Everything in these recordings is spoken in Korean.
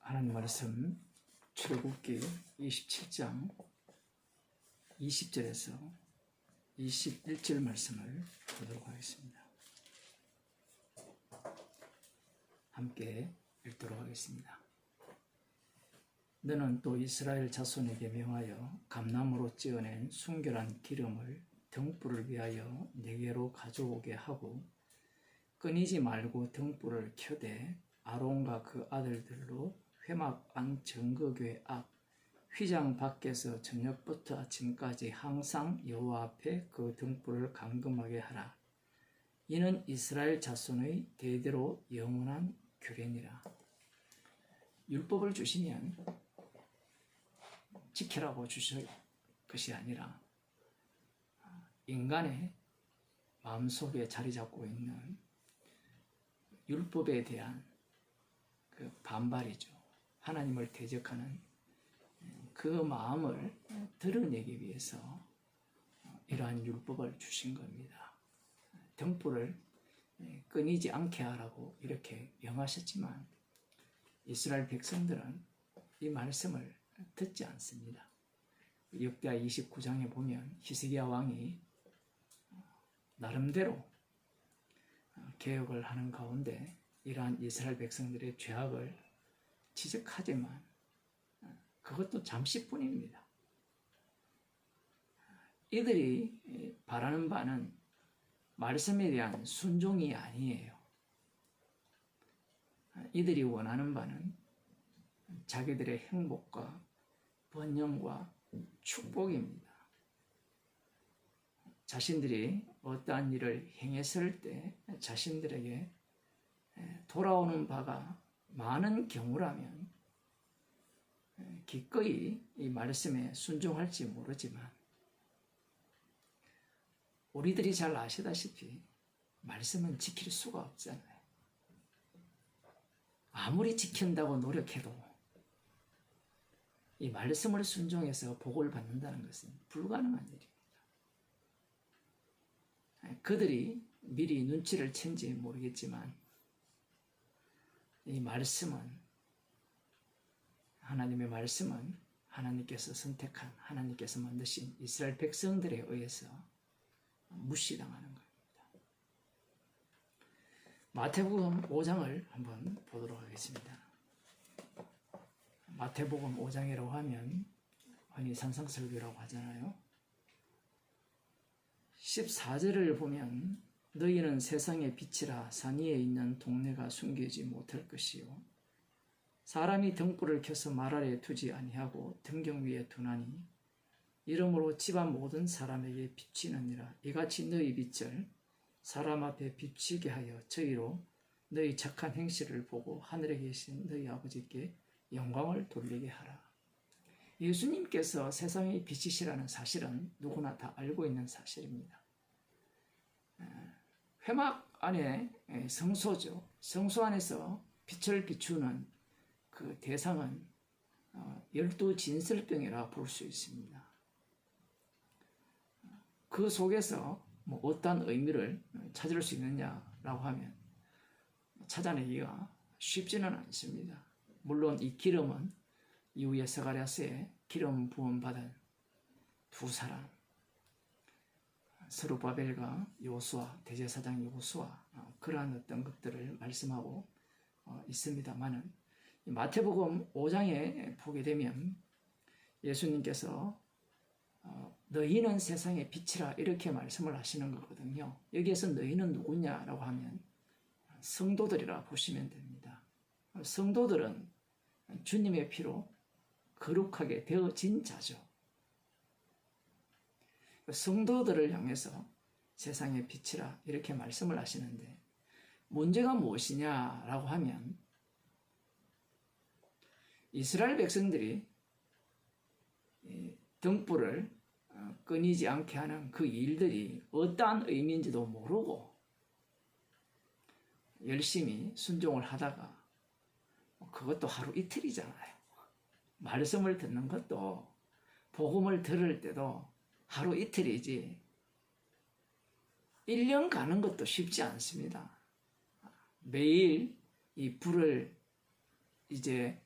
하나님 말씀 출애굽기 27장 20절에서 21절 말씀을 보도록 하겠습니다. 함께 읽도록 하겠습니다. 너는 또 이스라엘 자손에게 명하여 감나무로 찌어낸 순결한 기름을 등불을 위하여 네게로 가져오게 하고 끊이지 말고 등불을 켜되 아론과 그 아들들로 회막 안 정거궤 앞 휘장 밖에서 저녁부터 아침까지 항상 여호와 앞에 그 등불을 감금하게 하라. 이는 이스라엘 자손의 대대로 영원한 규례니라. 율법을 주시면 지키라고 주실 것이 아니라 인간의 마음속에 자리 잡고 있는 율법에 대한 그 반발이죠. 하나님을 대적하는 그 마음을 드러내기 위해서 이러한 율법을 주신 겁니다. 등불을 끊이지 않게 하라고 이렇게 명하셨지만 이스라엘 백성들은 이 말씀을 듣지 않습니다. 역대하 29장에 보면 히스기야 왕이 나름대로 개혁을 하는 가운데 이러한 이스라엘 백성들의 죄악을 지적하지만 그것도 잠시뿐입니다. 이들이 바라는 바는 말씀에 대한 순종이 아니에요. 이들이 원하는 바는 자기들의 행복과 번영과 축복입니다. 자신들이 어떠한 일을 행했을 때 자신들에게 돌아오는 바가 많은 경우라면 기꺼이 이 말씀에 순종할지 모르지만 우리들이 잘 아시다시피 말씀은 지킬 수가 없잖아요. 아무리 지킨다고 노력해도 이 말씀을 순종해서 복을 받는다는 것은 불가능한 일입니다. 그들이 미리 눈치를 챈지 모르겠지만 이 말씀은 하나님의 말씀은 하나님께서 선택한 하나님께서 만드신 이스라엘 백성들에 의해서 무시당하는 겁니다. 마태복음 5장을 한번 보도록 하겠습니다. 마태복음 5장이라고 하면 흔히 산상설교라고 하잖아요. 14절을 보면 너희는 세상의 빛이라 산 위에 있는 동네가 숨기지 못할 것이요 사람이 등불을 켜서 말 아래에 두지 아니하고 등경 위에 두나니 이러므로 집안 모든 사람에게 비치느니라. 이같이 너희 빛을 사람 앞에 비치게 하여 저희로 너희 착한 행실을 보고 하늘에 계신 너희 아버지께 영광을 돌리게 하라. 예수님께서 세상의 빛이시라는 사실은 누구나 다 알고 있는 사실입니다. 회막 안에 성소죠. 성소 안에서 빛을 비추는 그 대상은 12진설병이라 볼 수 있습니다. 그 속에서 어떠한 의미를 찾을 수 있느냐라고 하면 찾아내기가 쉽지는 않습니다. 물론 이 기름은 이후에 스가랴서에 기름 부음 받은 두 사람 스룹바벨과 여호수아 대제사장 여호수아 그러한 어떤 것들을 말씀하고 있습니다만은 마태복음 5장에 보게 되면 예수님께서 너희는 세상의 빛이라 이렇게 말씀을 하시는 거거든요. 여기에서 너희는 누구냐라고 하면 성도들이라 보시면 됩니다. 성도들은 주님의 피로 거룩하게 되어진 자죠. 성도들을 향해서 세상의 빛이라 이렇게 말씀을 하시는데 문제가 무엇이냐라고 하면 이스라엘 백성들이 등불을 끊이지 않게 하는 그 일들이 어떠한 의미인지도 모르고 열심히 순종을 하다가 그것도 하루 이틀이잖아요. 말씀을 듣는 것도 복음을 들을 때도 하루 이틀이지 1년 가는 것도 쉽지 않습니다. 매일 이 불을 이제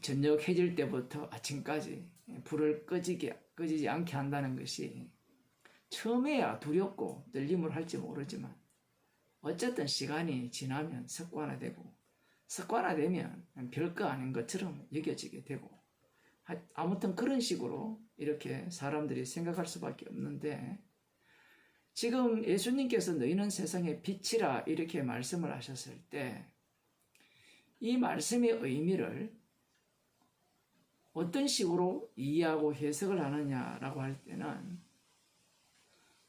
저녁 해질 때부터 아침까지 불을 꺼지지 않게 한다는 것이 처음에야 두렵고 떨림을 할지 모르지만 어쨌든 시간이 지나면 습관화되고 습관화되면 별거 아닌 것처럼 여겨지게 되고 아무튼 그런 식으로 이렇게 사람들이 생각할 수밖에 없는데 지금 예수님께서 너희는 세상의 빛이라 이렇게 말씀을 하셨을 때 이 말씀의 의미를 어떤 식으로 이해하고 해석을 하느냐라고 할 때는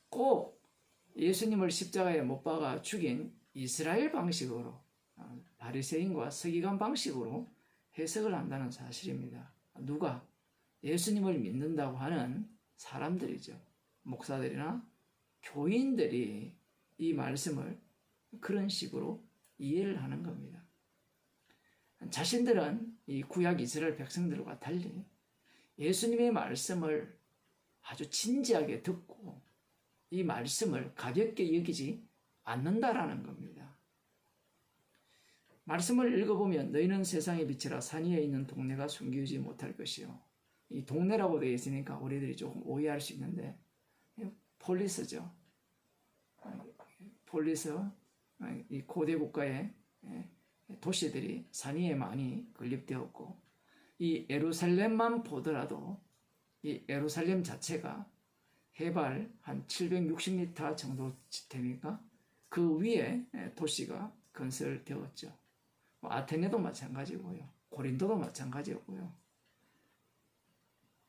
꼭 예수님을 십자가에 못 박아 죽인 이스라엘 방식으로 바리새인과 서기관 방식으로 해석을 한다는 사실입니다. 누가? 예수님을 믿는다고 하는 사람들이죠. 목사들이나 교인들이 이 말씀을 그런 식으로 이해를 하는 겁니다. 자신들은 이 구약 이스라엘 백성들과 달리 예수님의 말씀을 아주 진지하게 듣고 이 말씀을 가볍게 여기지 않는다라는 겁니다. 말씀을 읽어보면 너희는 세상의 빛이라 산 위에 있는 동네가 숨기지 못할 것이요. 이 동네라고 되어 있으니까 우리들이 조금 오해할 수 있는데 폴리스죠. 폴리스, 이 고대 국가의 도시들이 산 위에 많이 건립되었고 이 예루살렘만 보더라도 이 예루살렘 자체가 해발 한 760m 정도 됩니까? 그 위에 도시가 건설되었죠. 아테네도 마찬가지고요. 고린도도 마찬가지고요.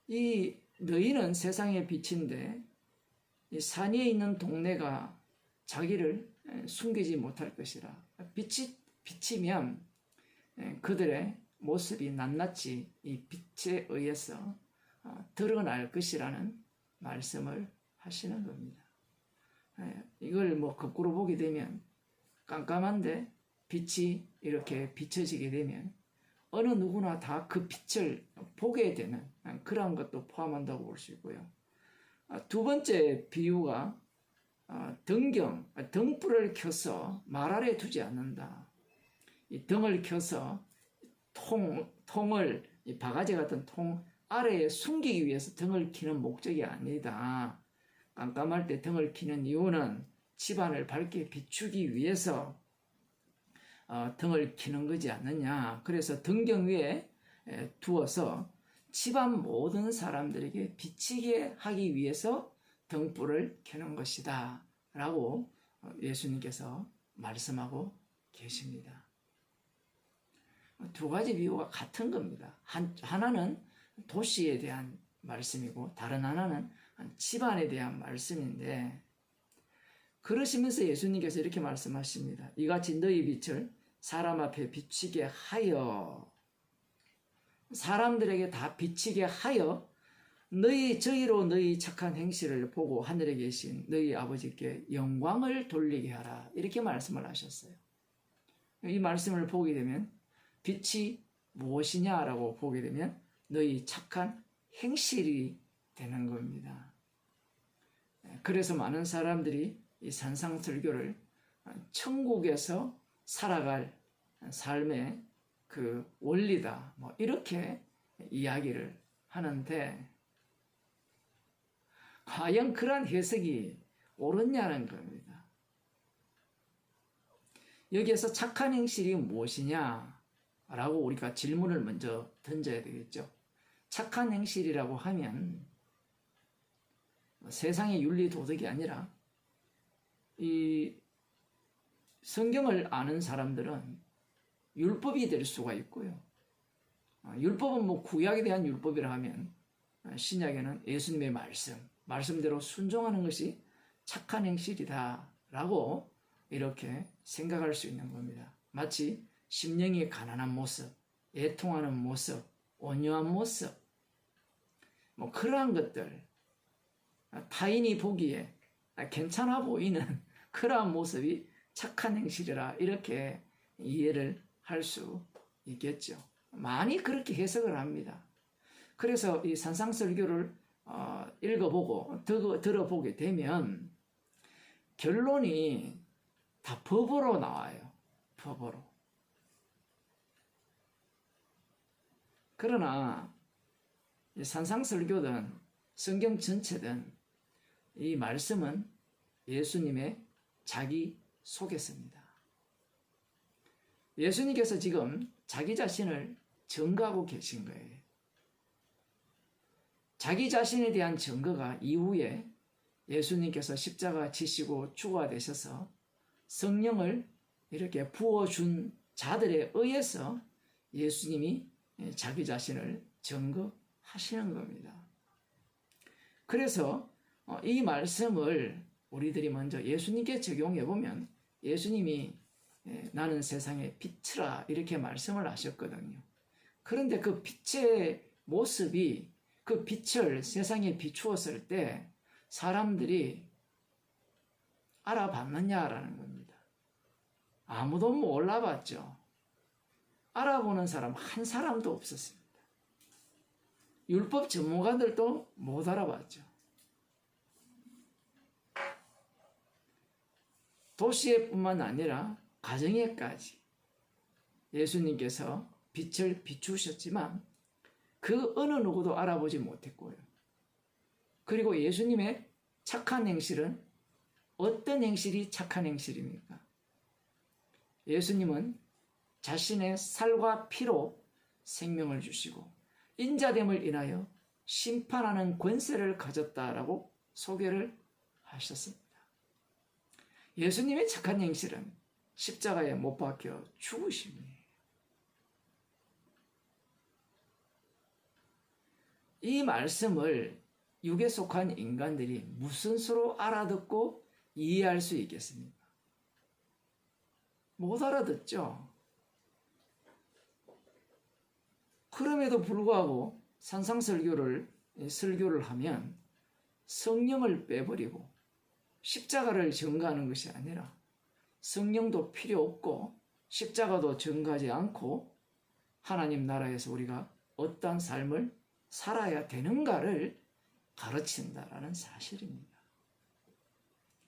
이 너희는 세상의 빛인데 이 산 위에 있는 동네가 자기를 숨기지 못할 것이라. 빛이 비치면 그들의 모습이 낱낱이 이 빛에 의해서 드러날 것이라는 말씀을 하시는 겁니다. 이걸 뭐 거꾸로 보게 되면 깜깜한데 빛이 이렇게 비춰지게 되면 어느 누구나 다 그 빛을 보게 되는 그런 것도 포함한다고 볼 수 있고요. 두 번째 비유가 등불을 켜서 말 아래 두지 않는다. 이 등을 켜서 통을 이 바가지 같은 통 아래에 숨기기 위해서 등을 켜는 목적이 아니다. 깜깜할 때 등을 켜는 이유는 집안을 밝게 비추기 위해서 등을 켜는 거지 않느냐. 그래서 등경 위에 두어서 집안 모든 사람들에게 비치게 하기 위해서 등불을 켜는 것이다 라고 예수님께서 말씀하고 계십니다. 두 가지 비유가 같은 겁니다. 하나는 도시에 대한 말씀이고 다른 하나는 집안에 대한 말씀인데 그러시면서 예수님께서 이렇게 말씀하십니다. 이같이 너희 빛을 사람 앞에 비치게 하여 사람들에게 다 비치게 하여 저희로 너희 착한 행실을 보고 하늘에 계신 너희 아버지께 영광을 돌리게 하라 이렇게 말씀을 하셨어요. 이 말씀을 보게 되면 빛이 무엇이냐라고 보게 되면 너희 착한 행실이 되는 겁니다. 그래서 많은 사람들이 이 산상설교를 천국에서 살아갈 삶의 그 원리다 뭐 이렇게 이야기를 하는데 과연 그러한 해석이 옳으냐는 겁니다. 여기에서 착한 행실이 무엇이냐 라고 우리가 질문을 먼저 던져야 되겠죠. 착한 행실이라고 하면 세상의 윤리 도덕이 아니라 이 성경을 아는 사람들은 율법이 될 수가 있고요. 율법은 뭐 구약에 대한 율법이라 하면 신약에는 예수님의 말씀대로 순종하는 것이 착한 행실이다 라고 이렇게 생각할 수 있는 겁니다. 마치 심령이 가난한 모습, 애통하는 모습, 온유한 모습 뭐 그러한 것들 타인이 보기에 괜찮아 보이는 그러한 모습이 착한 행실이라 이렇게 이해를 할 수 있겠죠. 많이 그렇게 해석을 합니다. 그래서 이 산상설교를 읽어보고 들어보게 되면 결론이 다 법으로 나와요. 법으로. 그러나 산상설교든 성경 전체든 이 말씀은 예수님의 자기 소개서입니다. 예수님께서 지금 자기 자신을 증거하고 계신 거예요. 자기 자신에 대한 증거가 이후에 예수님께서 십자가 지시고 주가 되셔서 성령을 이렇게 부어준 자들에 의해서 예수님이 자기 자신을 증거하시는 겁니다. 그래서 이 말씀을 우리들이 먼저 예수님께 적용해 보면 예수님이 나는 세상의 빛이라 이렇게 말씀을 하셨거든요. 그런데 그 빛의 모습이 그 빛을 세상에 비추었을 때 사람들이 알아봤느냐라는 겁니다. 아무도 몰라봤죠. 알아보는 사람 한 사람도 없었습니다. 율법 전문가들도 못 알아봤죠. 도시에뿐만 아니라 가정에까지 예수님께서 빛을 비추셨지만 그 어느 누구도 알아보지 못했고요. 그리고 예수님의 착한 행실은 어떤 행실이 착한 행실입니까? 예수님은 자신의 살과 피로 생명을 주시고 인자됨을 인하여 심판하는 권세를 가졌다라고 소개를 하셨습니다. 예수님의 착한 행실은 십자가에 못 박혀 죽으심이에요. 이 말씀을 육에 속한 인간들이 무슨 수로 알아듣고 이해할 수 있겠습니까? 못 알아듣죠. 그럼에도 불구하고 산상설교를 하면 성령을 빼버리고 십자가를 증거하는 것이 아니라 성령도 필요 없고 십자가도 증거하지 않고 하나님 나라에서 우리가 어떤 삶을 살아야 되는가를 가르친다라는 사실입니다.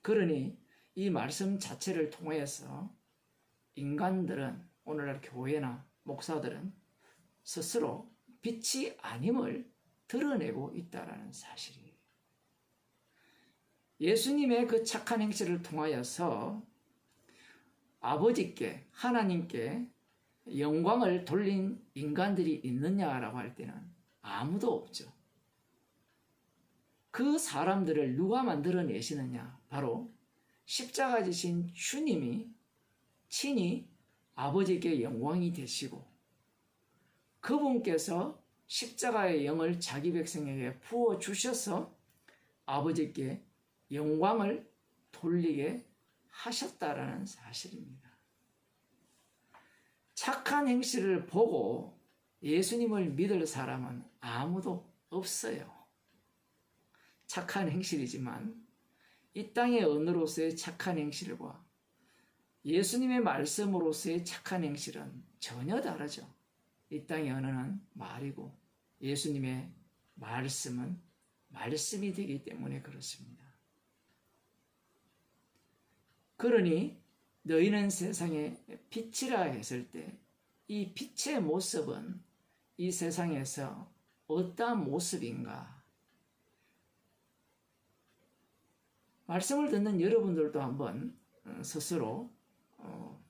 그러니 이 말씀 자체를 통해서 인간들은 오늘날 교회나 목사들은 스스로 빛이 아님을 드러내고 있다라는 사실이에요. 예수님의 그 착한 행실을 통하여서 아버지께 하나님께 영광을 돌린 인간들이 있느냐라고 할 때는 아무도 없죠. 그 사람들을 누가 만들어내시느냐? 바로 십자가 지신 주님이 친히 아버지께 영광이 되시고 그분께서 십자가의 영을 자기 백성에게 부어주셔서 아버지께 영광을 돌리게 하셨다라는 사실입니다. 착한 행실을 보고 예수님을 믿을 사람은 아무도 없어요. 착한 행실이지만 이 땅의 언어로서의 착한 행실과 예수님의 말씀으로서의 착한 행실은 전혀 다르죠. 이 땅의 언어는 말이고 예수님의 말씀은 말씀이 되기 때문에 그렇습니다. 그러니 너희는 세상의 빛이라 했을 때 이 빛의 모습은 이 세상에서 어떠한 모습인가? 말씀을 듣는 여러분들도 한번 스스로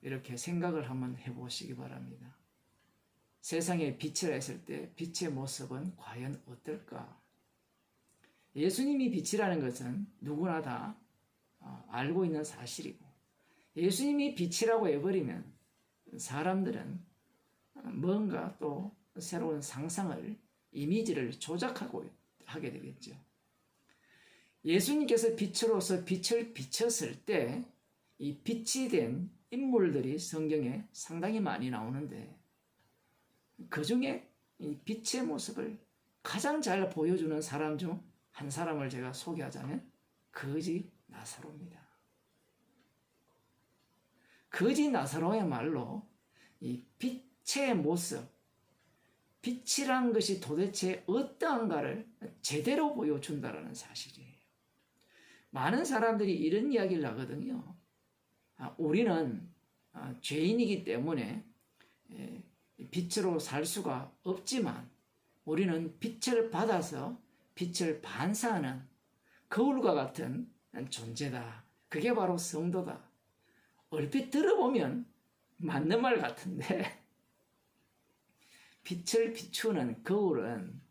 이렇게 생각을 한번 해보시기 바랍니다. 세상에 빛이라 했을 때 빛의 모습은 과연 어떨까? 예수님이 빛이라는 것은 누구나 다 알고 있는 사실이고 예수님이 빛이라고 해버리면 사람들은 뭔가 또 새로운 상상을 이미지를 조작하고 하게 되겠죠. 예수님께서 빛으로서 빛을 비쳤을 때 이 빛이 된 인물들이 성경에 상당히 많이 나오는데 그 중에 이 빛의 모습을 가장 잘 보여주는 사람 중 한 사람을 제가 소개하자면 거지 나사로입니다. 거지 나사로야말로 이 빛의 모습, 빛이란 것이 도대체 어떠한가를 제대로 보여준다는 사실이에요. 많은 사람들이 이런 이야기를 하거든요. 우리는 죄인이기 때문에 빛으로 살 수가 없지만 우리는 빛을 받아서 빛을 반사하는 거울과 같은 존재다. 그게 바로 성도다. 얼핏 들어보면 맞는 말 같은데 빛을 비추는 거울은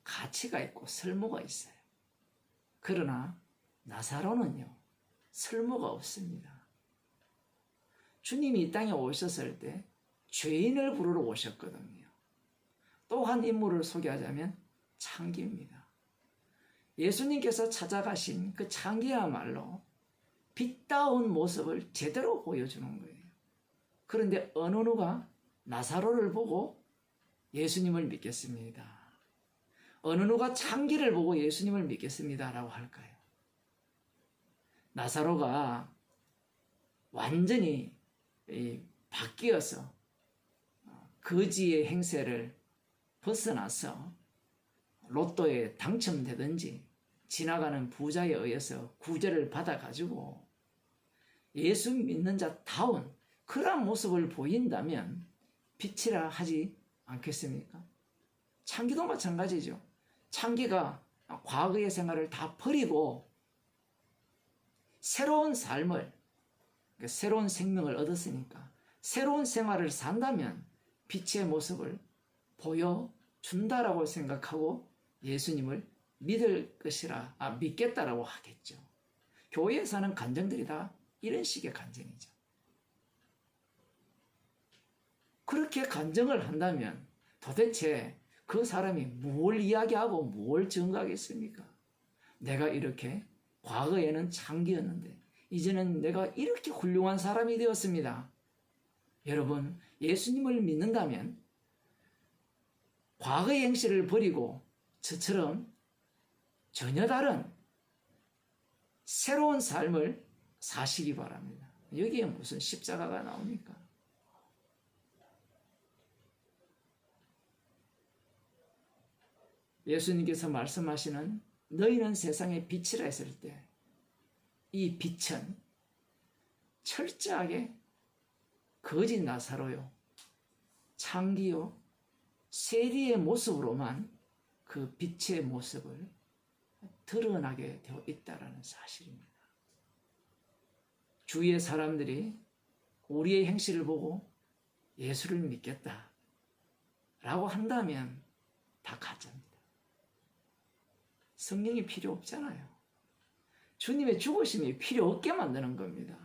가치가 있고 설모가 있어요. 그러나 나사로는요, 설모가 없습니다. 주님이 이 땅에 오셨을 때 죄인을 부르러 오셨거든요. 또 한 인물을 소개하자면 창기입니다. 예수님께서 찾아가신 그 창기야말로 빛다운 모습을 제대로 보여주는 거예요. 그런데 어느 누가 나사로를 보고 예수님을 믿겠습니다. 어느 누가 창기를 보고 예수님을 믿겠습니다라고 할까요? 나사로가 완전히 바뀌어서 거지의 행세를 벗어나서 로또에 당첨되든지 지나가는 부자에 의해서 구제를 받아가지고 예수 믿는 자다운 그러한 모습을 보인다면 빛이라 하지 않겠습니까? 창기도 마찬가지죠. 창기가 과거의 생활을 다 버리고 새로운 삶을, 새로운 생명을 얻었으니까 새로운 생활을 산다면 빛의 모습을 보여준다라고 생각하고 예수님을 믿겠다라고 하겠죠. 교회에 사는 간증들이 다 이런 식의 간증이죠. 그렇게 간증을 한다면 도대체 그 사람이 뭘 이야기하고 뭘 증거하겠습니까? 내가 이렇게 과거에는 창기였는데 이제는 내가 이렇게 훌륭한 사람이 되었습니다. 여러분, 예수님을 믿는다면 과거의 행실을 버리고 저처럼 전혀 다른 새로운 삶을 사시기 바랍니다. 여기에 무슨 십자가가 나옵니까? 예수님께서 말씀하시는 너희는 세상의 빛이라 했을 때 이 빛은 철저하게 거짓 나사로요, 창기요, 세리의 모습으로만 그 빛의 모습을 드러나게 되어 있다는 사실입니다. 주위의 사람들이 우리의 행실을 보고 예수를 믿겠다 라고 한다면 다 가짜입니다. 성령이 필요 없잖아요. 주님의 죽으심이 필요 없게 만드는 겁니다.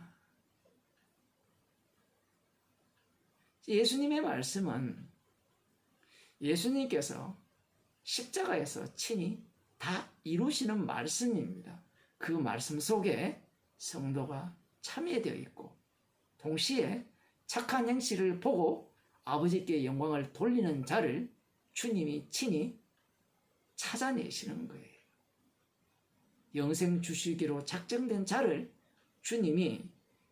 예수님의 말씀은 예수님께서 십자가에서 친히 다 이루시는 말씀입니다. 그 말씀 속에 성도가 참여되어 있고 동시에 착한 행실을 보고 아버지께 영광을 돌리는 자를 주님이 친히 찾아내시는 거예요. 영생 주시기로 작정된 자를 주님이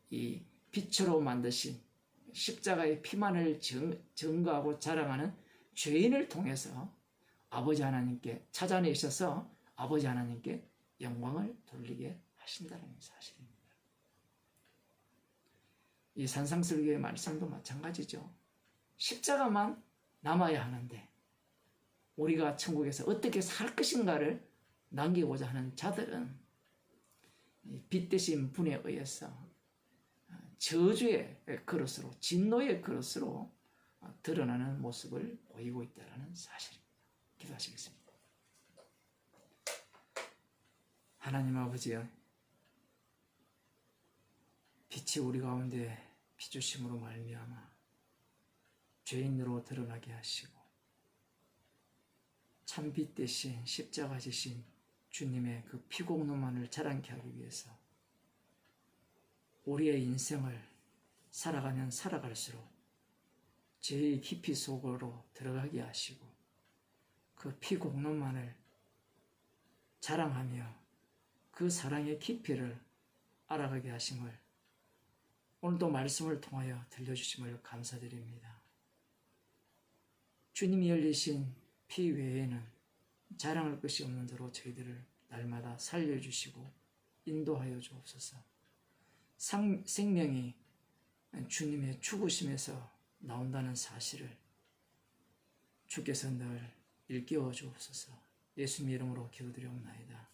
이 빛으로 만드신 십자가의 피만을 증거하고 자랑하는 죄인을 통해서 아버지 하나님께 찾아내셔서 아버지 하나님께 영광을 돌리게 하신다는 사실입니다. 이 산상설교의 말씀도 마찬가지죠. 십자가만 남아야 하는데 우리가 천국에서 어떻게 살 것인가를 남기고자 하는 자들은 빛 대신 분에 의해서 저주의 그릇으로, 진노의 그릇으로 드러나는 모습을 보이고 있다는 사실입니다. 기도하시겠습니다. 하나님 아버지여, 빛이 우리 가운데 비추심으로 말미암아 죄인으로 드러나게 하시고 참빛 대신 십자가 지신 주님의 그 피공로만을 자랑케 하기 위해서 우리의 인생을 살아가면 살아갈수록 죄의 깊이 속으로 들어가게 하시고 그 피공로만을 자랑하며 그 사랑의 깊이를 알아가게 하심을 오늘도 말씀을 통하여 들려주심을 감사드립니다. 주님이 흘리신 피 외에는 자랑할 것이 없는 대로 저희들을 날마다 살려주시고 인도하여 주옵소서. 생명이 주님의 죽으심에서 나온다는 사실을 주께서 늘 일깨워 주옵소서. 예수님 이름으로 기도드리옵나이다.